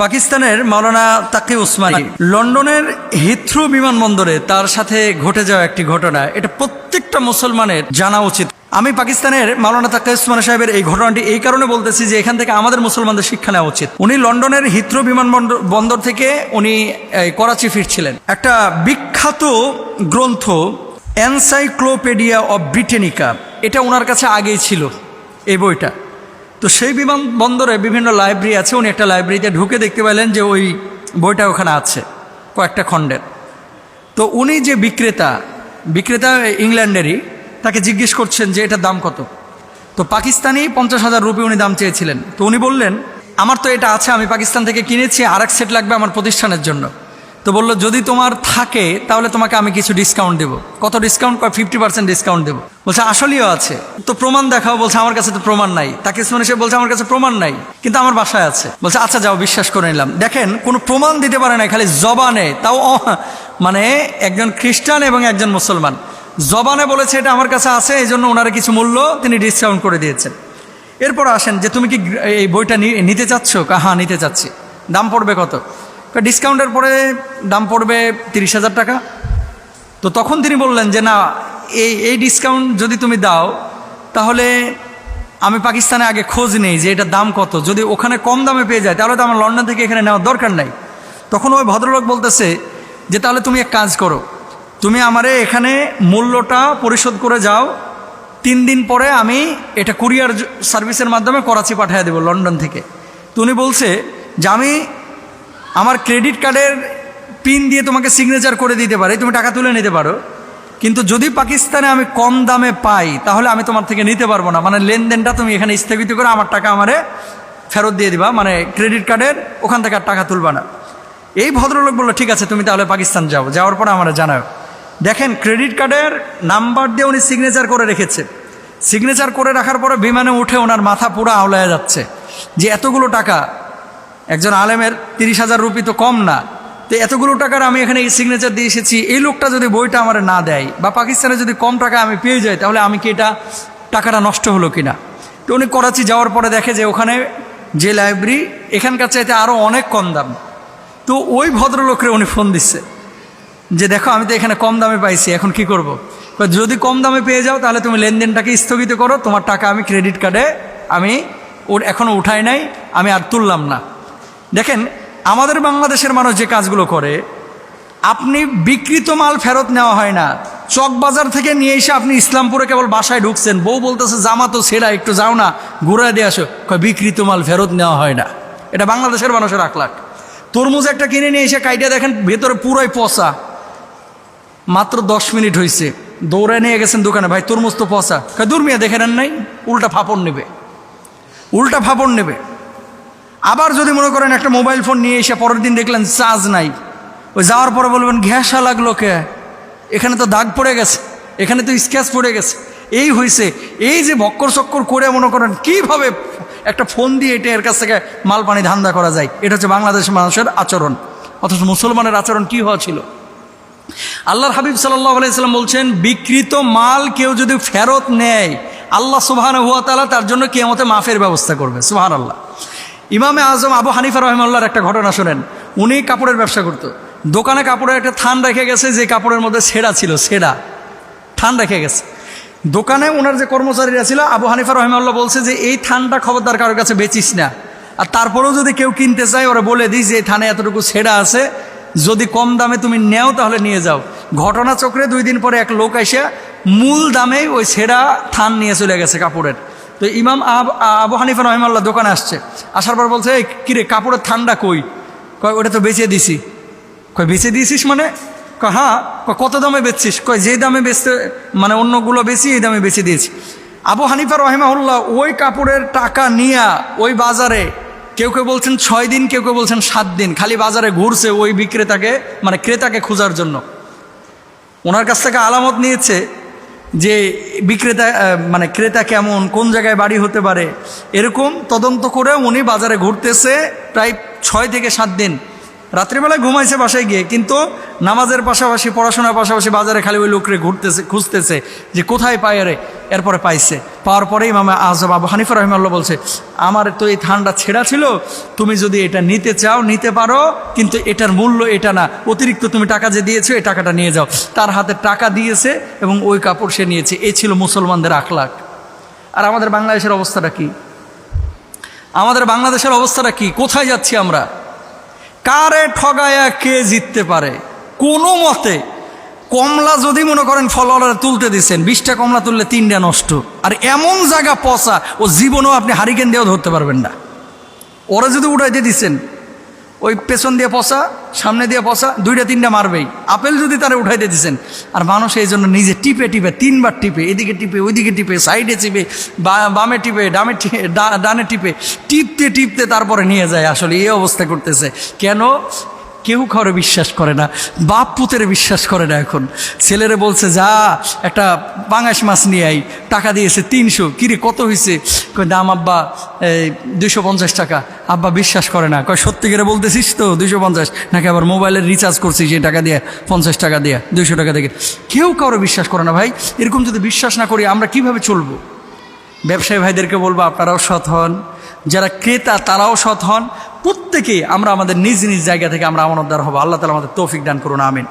পাকিস্তানের মাওলানা তাকি উসমানী লন্ডনের হিথ্রো বিমানবন্দরে তার সাথে ঘটে যাওয়া একটি ঘটনা, এটা প্রত্যেকটা মুসলমানের জানা উচিত। আমি পাকিস্তানের মাওলানা তাকি উসমানী সাহেবের এই ঘটনাটি এই কারণে বলতেছি যে এখান থেকে আমাদের মুসলমানদের শিক্ষা নেওয়া উচিত। উনি লন্ডনের হিথ্রো বিমানবন্দর থেকে উনি করাচি ফিরছিলেন। একটা বিখ্যাত গ্রন্থ এনসাইক্লোপিডিয়া অব ব্রিটেনিকা, এটা ওনার কাছে আগেই ছিল এই বইটা। তো সেই বিমানবন্দরে বিভিন্ন লাইব্রেরি আছে, উনি একটা লাইব্রেরিতে ঢুকে দেখতে পেলেন যে ওই বইটা ওখানে আছে কয়েকটা খণ্ডের। তো উনি যে বিক্রেতা ইংল্যান্ডেরই, তাকে জিজ্ঞেস করছেন যে এটার দাম কত। তো পাকিস্তানি 50,000 রুপি উনি দাম চেয়েছিলেন। তো উনি বললেন আমার তো এটা আছে, আমি পাকিস্তান থেকে কিনেছি, আর এক সেট লাগবে আমার প্রতিষ্ঠানের জন্য। তো বললো যদি তোমার থাকে তাহলে তোমাকে আমি কিছু ডিসকাউন্ট দেবো। কত ডিসকাউন্ট? 50% ডিসকাউন্ট দেবো। বলছে আসলেও আছে তো প্রমাণ দেখাও। বলছে আমার কাছে তো প্রমাণ নাই। তাকে সে বলছে আমার কাছে প্রমাণ নাই, কিন্তু আমার বাসায় আছে। বলছে আচ্ছা যাও, বিশ্বাস করে নিলাম। দেখেন কোনো প্রমাণ দিতে পারে না, খালি জবানে, তাও মানে একজন খ্রিস্টান এবং একজন মুসলমান জবানে বলেছে এটা আমার কাছে আছে, এই জন্য ওনারা কিছু মূল্য তিনি ডিসকাউন্ট করে দিয়েছেন। এরপর আসেন যে তুমি কি এই বইটা নিতে চাচ্ছ? হ্যাঁ নিতে চাচ্ছি। দাম পড়বে কত? ডিসকাউন্টের পরে দাম পড়বে 30,000 টাকা। তো তখন তিনি বললেন যে না, এই ডিসকাউন্ট যদি তুমি দাও তাহলে আমি পাকিস্তানে আগে খোঁজ নেই যে এটার দাম কত, যদি ওখানে কম দামে পেয়ে যায় তাহলে তো আমার লন্ডন থেকে এখানে নেওয়ার দরকার নাই। তখন ওই ভদ্রলোক বলতেছে যে তাহলে তুমি এক কাজ করো, তুমি আমারে এখানে মূল্যটা পরিশোধ করে যাও, 3 দিন পরে আমি এটা কুরিয়ার সার্ভিসের মাধ্যমে করাচি পাঠিয়ে দেবো লন্ডন থেকে। তো উনি বলছে যে আমি আমার ক্রেডিট কার্ডের পিন দিয়ে তোমাকে সিগনেচার করে দিতে পারি, তুমি টাকা তুলে নিতে পারো, কিন্তু যদি পাকিস্তানে আমি কম দামে পাই তাহলে আমি তোমার থেকে নিতে পারবো না। মানে লেনদেনটা তুমি এখানে স্থগিত করে আমার টাকা আমারে ফেরত দিয়ে দিবা, মানে ক্রেডিট কার্ডের ওখান থেকে আর টাকা তুলবা না। এই ভদ্রলোক বললো ঠিক আছে, তুমি তাহলে পাকিস্তান যাও, যাওয়ার পরে আমার জানাও। দেখেন ক্রেডিট কার্ডের নাম্বার দিয়ে উনি সিগনেচার করে রেখেছে। সিগনেচার করে রাখার পরে বিমানে উঠে ওনার মাথা পুরো আওলায় যাচ্ছে যে এতগুলো টাকা, একজন আলেমের 30,000 রুপি তো কম না, তো এতগুলো টাকার আমি এখানে এই সিগনেচার দিয়ে এসেছি, এই লোকটা যদি বইটা আমার না দেয় বা পাকিস্তানে যদি কম টাকা আমি পেয়ে যাই তাহলে আমি কি এটা টাকাটা নষ্ট হলো কিনা। তো উনি করাচি যাওয়ার পরে দেখে যে ওখানে যে লাইব্রেরি এখানকার চাইতে আরও অনেক কম দাম। তো ওই ভদ্রলোকরে উনি ফোন দিচ্ছে যে দেখো আমি তো এখানে কম দামে পাইছি, এখন কি করব। যদি কম দামে পেয়ে যাও তাহলে তুমি লেনদেনটাকে স্থগিত করো, তোমার টাকা আমি ক্রেডিট কার্ডে আমি এখনও উঠাই নাই, আমি আর তুললাম না। দেখেন আমাদের বাংলাদেশের মানুষ যে কাজগুলো করে, আপনি বিকৃত মাল ফেরত নেওয়া হয় না, চকবাজার থেকে নিয়ে এসে আপনি ইসলামপুরে কেবল বাসায় ঢুকছেন, বউ বলতেছে জামা তো ছেঁড়া, একটু যাও না ঘুরায় দিয়ে আসো, বিকৃত মাল ফেরত নেওয়া হয় না। এটা বাংলাদেশের মানুষের আখলাক। তরমুজ একটা কিনে নিয়ে এসে কাইটা দেখেন ভেতরে পুরোই পচা, মাত্র 10 মিনিট হয়েছে, দৌড়ায় নিয়ে গেছেন দোকানে, ভাই তরমুজ তো পচা। দূর মিয়া দেখে নেন নাই, উল্টা ফাপড় নেবে। আবার যদি মনে করেন একটা মোবাইল ফোন নিয়ে এসে পরের দিন দেখলেন চার্জ নাই, ওই যাওয়ার পরে বলবেন ঘ্যাসা লাগলো কে, এখানে তো দাগ পড়ে গেছে, এখানে তো স্ক্র্যাচ পড়ে গেছে, এই হয়েছে। এই যে ভক্কর চক্কর করে মনে করেন কিভাবে একটা ফোন দিয়ে এটা এর কাছ থেকে মাল পানি ধান্দা করা যায়, এটা হচ্ছে বাংলাদেশের মানুষের আচরণ। অথচ মুসলমানের আচরণ কি হওয়া ছিল? আল্লাহর হাবিব সাল্লাল্লাহু আলাইহি সাল্লাম বলছেন বিকৃত মাল কেউ যদি ফেরত নেয় আল্লাহ সুবহানাহু ওয়া তাআলা তার জন্য কিয়ামতে মাফের ব্যবস্থা করবে। সুবহানাল্লাহ। ইমামে আজম আবু হানিফা রাহিমাহুল্লাহর একটা ঘটনা শোনেন। উনি কাপড়ের ব্যবসা করতো, দোকানে কাপড়ের একটা থান রেখে গেছে, যে কাপড়ের মধ্যে ছেঁড়া ছিল, থান রেখে গেছে দোকানে। ওনার যে কর্মচারীরা ছিল, আবু হানিফা রাহিমাহুল্লাহ বলছে যে এই থানটা খবরদার কারোর কাছে বেচিস না, আর তারপরেও যদি কেউ কিনতে চায় ওরা বলে দিস যে এই থানে এতটুকু ছেঁড়া আছে, যদি কম দামে তুমি নেও তাহলে নিয়ে যাও। ঘটনাচক্রে 2 দিন পরে এক লোক এসে মূল দামে ওই ছেঁড়া থান নিয়ে চলে গেছে কাপড়ের। তো ইমাম আবু হানিফা রাহিমাহুল্লাহ দোকানে আসছে, আসার পর বলছে এই কিরে কাপড়ের থানটা কই? কয় ওটা তো বেচে দিছি। কয় বেচে দিয়েছিস মানে? কয় হ্যাঁ। কত দামে বেচছিস? কয় যে দামে বেচতে মানে অন্যগুলো বেশি, এই দামে বেচে দিয়েছি। আবু হানিফা রাহিমাহুল্লাহ ওই কাপড়ের টাকা নিয়ে ওই বাজারে, কেউ বলছেন 6 দিন, কেউ বলছেন 7 দিন, খালি বাজারে ঘুরছে ওই বিক্রেতাকে মানে ক্রেতাকে খোঁজার জন্য। ওনার কাছ থেকে আলামত নিয়েছে যে বিক্রেতা মানে ক্রেতা কেমন, কোন জায়গায় বাড়ি হতে পারে, এরকম তদন্ত করে উনি বাজারে ঘুরতেছে প্রায় 6 থেকে 7 দিন। রাত্রিবেলায় ঘুমাইছে বাসায় গিয়ে, কিন্তু নামাজের পাশাপাশি পড়াশোনার পাশাপাশি বাজারে খালি ওই লোকরে ঘুরতেছে, খুঁজতেছে যে কোথায় পায় রে। এরপরে পাইছে, পাওয়ার পরে ইমাম আযম আবু হানিফা রাহিমাহুল্লাহ বলছে, আমার তো এই ধানটা ছেঁড়া ছিল, তুমি যদি এটা নিতে চাও নিতে পারো, কিন্তু এটার মূল্য এটা না, অতিরিক্ত তুমি টাকা যে দিয়েছো এই টাকাটা নিয়ে যাও। তার হাতে টাকা দিয়েছে এবং ওই কাপড় সে নিয়েছে। এই ছিল মুসলমানদের আখলাক। আর আমাদের বাংলাদেশের অবস্থাটা কি? আমাদের বাংলাদেশের অবস্থাটা কি? কোথায় যাচ্ছি আমরা? কারে ঠগায়া কে জিততে পারে কোনো মতে। কমলা যদি মনে করেন ফলোয়ারে তুলতে দিচ্ছেন, 20টা কমলা তুললে 3টা নষ্ট। আর এমন জায়গা পচা, ও জীবনেও আপনি হারিকেন দিয়েও ধরতে পারবেন না। ওরা যদি উঠাইতে দিচ্ছেন, ওই পেছন দিয়ে পচা, সামনে দিয়ে পচা, 2টা-3টা মারবেই। আপেল যদি তারা উঠাইতে দিচ্ছেন, আর মানুষ এই জন্য নিজে টিপে টিপে 3বার টিপে, এদিকে টিপে ওইদিকে টিপে, সাইডে টিপে, বামে টিপে, ডানে টিপে, টিপতে টিপতে তারপরে নিয়ে যায়। আসলে এই অবস্থা করতেছে কেন? কেউ কারো বিশ্বাস করে না, বাপ পুতের বিশ্বাস করে না। এখন ছেলেরে বলছে যা একটা পাঙাশ মাছ নিয়ে আই, টাকা দিয়েছে 300। কিরে কত হয়েছে? কই দাম আব্বা 250 টাকা। আব্বা বিশ্বাস করে না, কয় সত্যি করে বলতেছিস তো 250? নাকি আবার মোবাইলের রিচার্জ করছিস সেই টাকা দিয়ে, 50 টাকা দিয়ে, 200 টাকা থেকে? কেউ কারো বিশ্বাস করে না ভাই। এরকম যদি বিশ্বাস না করি আমরা কিভাবে চলবো? ব্যবসায়ী ভাইদেরকে বলবো আপনারাও সৎ হন, যারা ক্রেতা তারাও সৎ হন। প্রত্যেকেই আমরা আমাদের নিজ নিজ জায়গা থেকে আমরা আমানতদার হব। আল্লাহ তাআলা আমাদের তৌফিক দান করুন, আমিন।